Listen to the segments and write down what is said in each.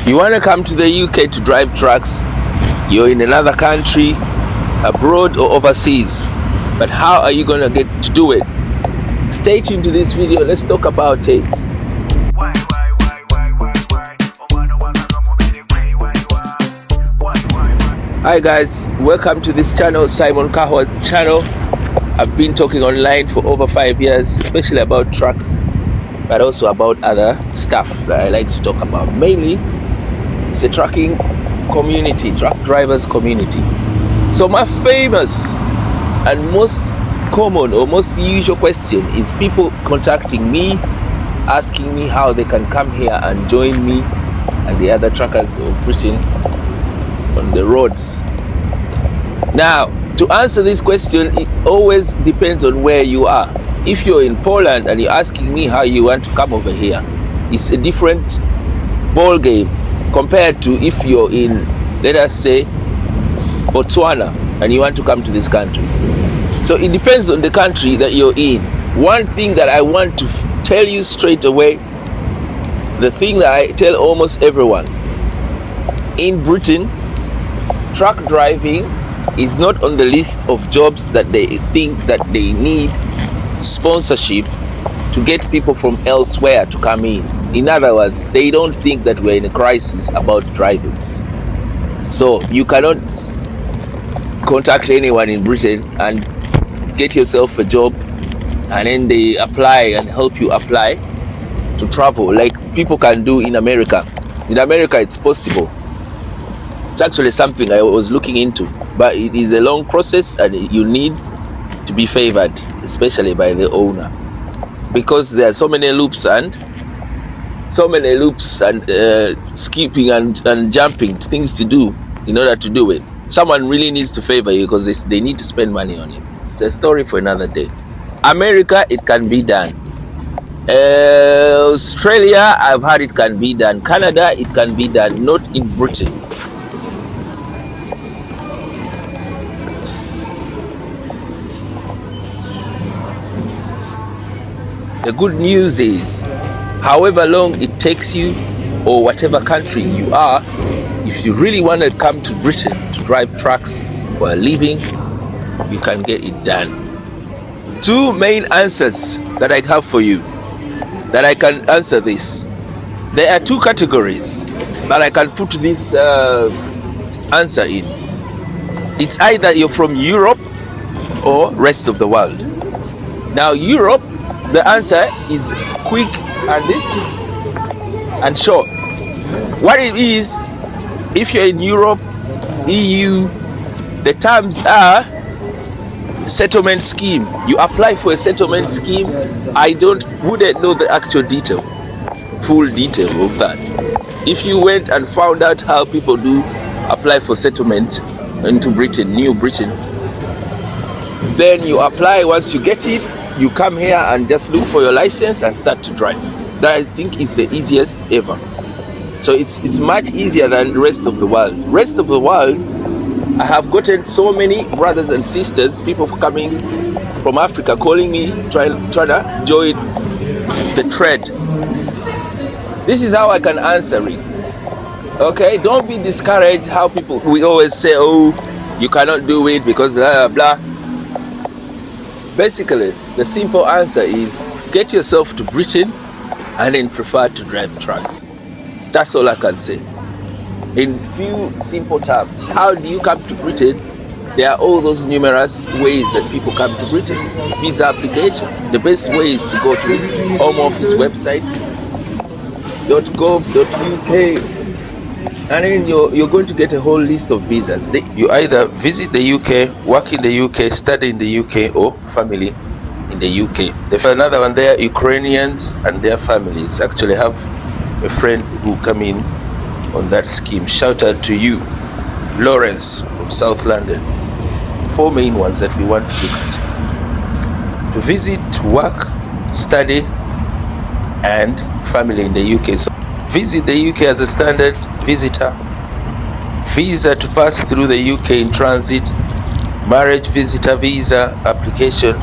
You want to come to the UK to drive trucks, you're in another country, abroad or overseas, but how are you going to get to do it? Stay tuned to this video, let's talk about it. Hi guys, welcome to this channel, Simon Kahwa channel. I've been talking online for over 5 years, especially about trucks, but also about other stuff that I like to talk about. Mainly, it's a trucking community, truck drivers community. So my famous and most common or most usual question is people contacting me, asking me how they can come here and join me and the other truckers of Britain on the roads. Now, to answer this question, it always depends on where you are. If you're in Poland and you're asking me how you want to come over here, it's a different ball game compared to if you're in, let us say, Botswana and you want to come to this country. So it depends on the country that you're in. One thing that I want to tell you straight away, the thing that I tell almost everyone, in Britain, truck driving is not on the list of jobs that they think that they need sponsorship to get people from elsewhere to come in. In other words, they don't think that we're in a crisis about drivers. So you cannot contact anyone in Britain and get yourself a job and then they apply and help you apply to travel like people can do in America. In America, it's possible. It's actually something I was looking into, but it is a long process and you need to be favored, especially by the owner, because there are so many loops and skipping and jumping things to do in order to do it. Someone really needs to favor you because they need to spend money on it. It's a story for another day. America, it can be done. Australia, I've heard it can be done. Canada, it can be done. Not in Britain. The good news is, however long it takes you or whatever country you are, if you really want to come to Britain to drive trucks for a living, you can get it done. Two main answers that I have for you, that I can answer this. There are two categories that I can put this answer in. It's either you're from Europe or rest of the world. Now Europe, the answer is quick and short. What it is, if you're in Europe, EU, the terms are settlement scheme. You apply for a settlement scheme. I wouldn't know the actual detail, full detail of that. If you went and found out how people do apply for settlement into Britain, New Britain, then you apply. Once you get it, you come here and just look for your license and start to drive. That I think is the easiest ever. So it's much easier than the rest of the world. Rest of the world, I have gotten so many brothers and sisters, people coming from Africa calling me, trying to join the trade. This is how I can answer it. Okay, don't be discouraged how we always say, oh, you cannot do it because blah, blah, blah. Basically, the simple answer is get yourself to Britain and then prefer to drive trucks. That's all I can say. In few simple terms, how do you come to Britain? There are all those numerous ways that people come to Britain. Visa application. The best way is to go to Home Office website, .gov.uk, and then you're going to get a whole list of visas. You either visit the UK, work in the UK, study in the UK, or family in the UK. There's another one there, Ukrainians and their families. Actually have a friend who come in on that scheme. Shout out to you, Lawrence from South London. 4 main ones that we want to look at: to visit, work, study, and family in the UK. So visit the UK as a standard visitor, visa to pass through the UK in transit, marriage visitor visa application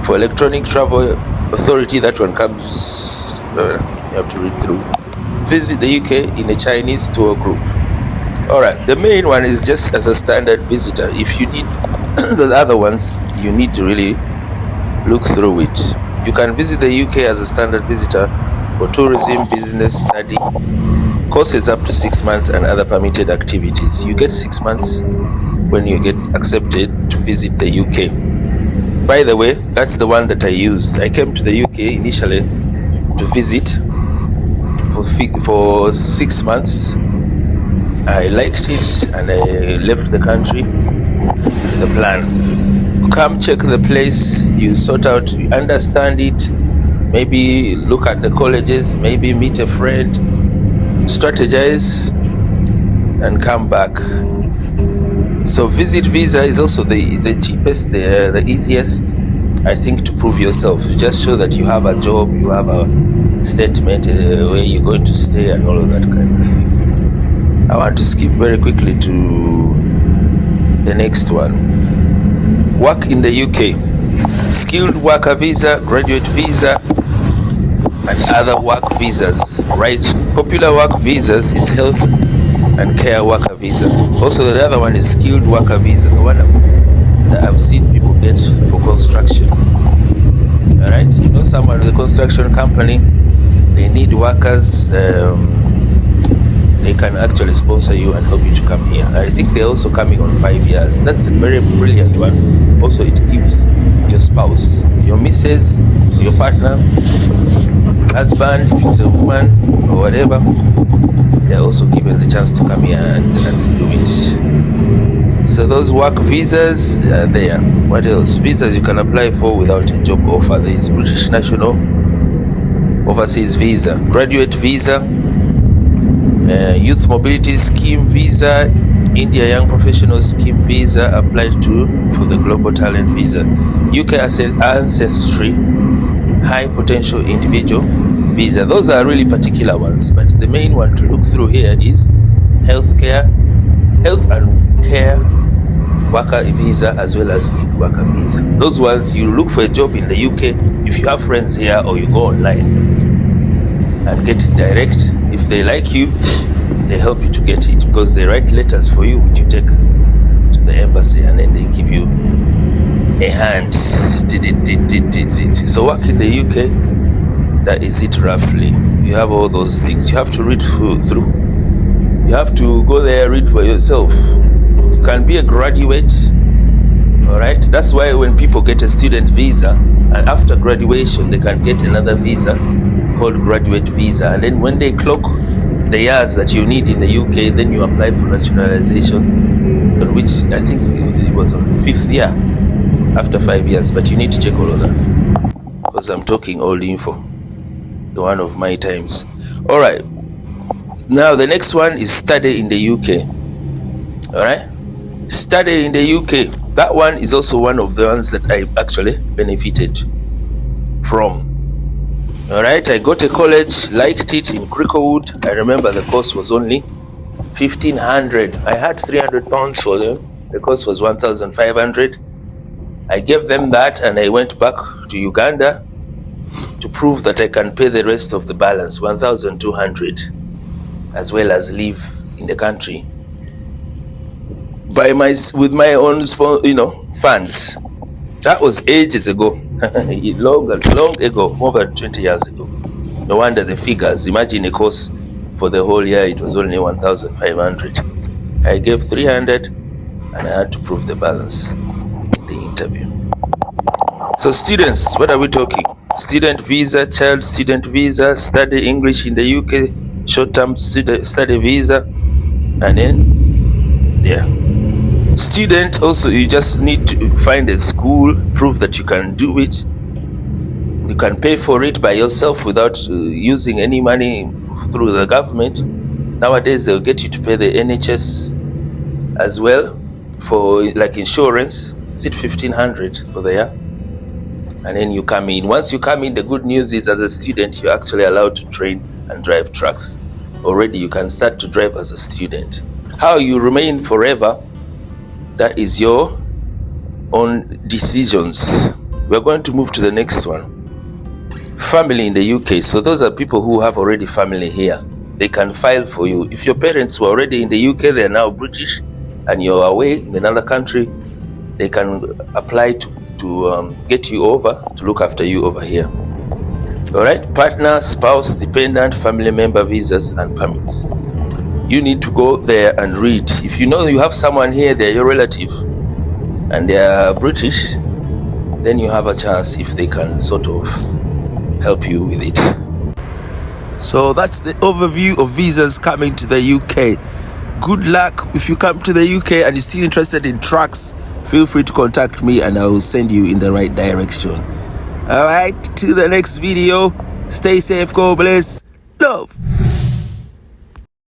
for electronic travel authority. That one comes, you have to read through. visit the UK in a Chinese tour group. Alright, the main one is just as a standard visitor. If you need the other ones, you need to really look through it. You can visit the UK as a standard visitor for tourism, business, study. Courses up to 6 months and other permitted activities. You get 6 months when you get accepted to visit the UK. By the way, that's the one that I used. I came to the UK initially to visit for 6 months. I liked it and I left the country with a plan. You come check the place, you sort out, you understand it, maybe look at the colleges, maybe meet a friend, strategize and come back. So visit visa is also the cheapest, the easiest, I think, to prove yourself. You just show that you have a job, you have a statement where you're going to stay and all of that kind of thing. I want to skip very quickly to the next one. Work in the UK. Skilled worker visa, graduate visa, and other work visas. Right? Popular work visas is health and care worker visa. Also the other one is skilled worker visa, the one that I've seen people get for construction. Alright, you know someone with a construction company, they need workers, they can actually sponsor you and help you to come here. I think they're also coming on 5 years. That's a very brilliant one. Also it gives your spouse, your missus, your partner, husband, if it's a woman or whatever, they're also given the chance to come here and do it. So those work visas are there. What else? Visas you can apply for without a job offer. There is British National Overseas Visa, Graduate Visa, Youth Mobility Scheme Visa, India Young Professional Scheme Visa applied to for the Global Talent Visa, UK Ancestry High Potential Individual Visa. Those are really particular ones, but the main one to look through here is health and care worker visa as well as skilled worker visa. Those ones you look for a job in the UK if you have friends here, or you go online and get it direct. If they like you, they help you to get it because they write letters for you which you take to the embassy and then they give you a hand. So work in the UK, that is it roughly. You have all those things. You have to read through. You have to go there, read for yourself. You can be a graduate, alright? That's why when people get a student visa and after graduation they can get another visa called graduate visa, and then when they clock the years that you need in the UK, then you apply for naturalization, on which I think it was on the 5th year after 5 years, but you need to check all of that because I'm talking old info, the one of my times. Alright, now the next one is study in the UK. Alright, study in the UK. That one is also one of the ones that I actually benefited from. Alright, I got a college, liked it in Cricklewood. I remember the course was only 1,500. I had £300 for them. The course was 1,500. I gave them that and I went back to Uganda to prove that I can pay the rest of the balance, 1,200, as well as live in the country with my own funds. That was ages ago. long ago, more than 20 years ago. No wonder the figures. Imagine a course for the whole year, it was only 1,500. I gave 300 and I had to prove the balance in the interview. So students, what are we talking? Student visa, child student visa, study English in the UK, short-term study visa, and then student also, you just need to find a school, prove that you can do it. You can pay for it by yourself without using any money through the government. Nowadays they'll get you to pay the NHS as well for like insurance. Is it 1,500 for the year? And then you come in. Once you come in, the good news is as a student you're actually allowed to train and drive trucks. Already you can start to drive as a student. How you remain forever, that is your own decisions. We're going to move to the next one. Family in the UK. So those are people who have already family here. they can file for you. If your parents were already in the UK, they're now British, and you're away in another country, they can apply to get you over, to look after you over here. All right, partner, spouse, dependent, family member visas and permits. You need to go there and read. If you know you have someone here, they're your relative, and they're British, then you have a chance if they can sort of help you with it. So that's the overview of visas coming to the UK. Good luck. If you come to the UK and you're still interested in trucks, feel free to contact me and I will send you in the right direction. All right, till the next video, stay safe, God bless, love.